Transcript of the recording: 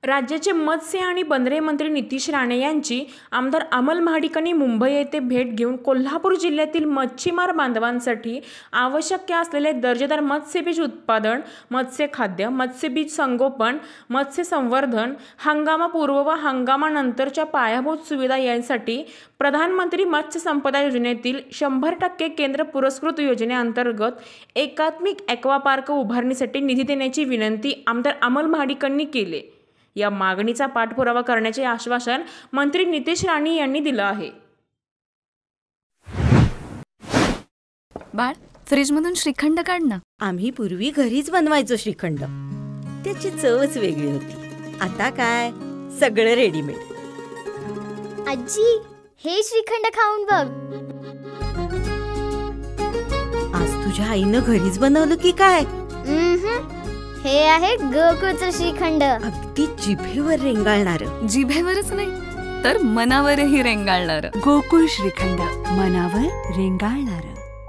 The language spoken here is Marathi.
राज्याचे मत्स्य आणि बंदरे मंत्री नितेश राणे यांची आमदार अमल महाडिकांनी मुंबई येथे भेट घेऊन कोल्हापूर जिल्ह्यातील मच्छीमार बांधवांसाठी आवश्यक असलेले दर्जेदार मत्स्यबीज उत्पादन, मत्स्यखाद्य, मत्स्यबीज संगोपन, मत्स्य संवर्धन, हंगामापूर्व व हंगामानंतरच्या पायाभूत सुविधा यांसाठी प्रधानमंत्री मत्स्य संपदा योजनेतील 100% केंद्र पुरस्कृत योजनेअंतर्गत एकात्मिक ॲक्वापार्क उभारणीसाठी निधी देण्याची विनंती आमदार अमल महाडिकांनी केली। या मागणीचा पाठपुरावा करण्याचे आश्वासन मंत्री नितेश राणे यांनी दिलं आहे। बाळ, फ्रीजमधून श्रीखंड काढ ना। आम्ही पूर्वी घरीच बनवायचो श्रीखंड, त्याची चवच वेगळी होती। आता काय सगळं रेडीमेड। आजी, हे श्रीखंड खाऊन बघ। आज तुझ्या आईनं घरीच बनवलं की काय? हे आहे गोकुळचं श्रीखंड। अगदी जिभेवर रेंगाळणारं। जिभेवरच नाही तर मनावरही रेंगाळणारं। गोकुळ श्रीखंड, मनावर रेंगाळणारं।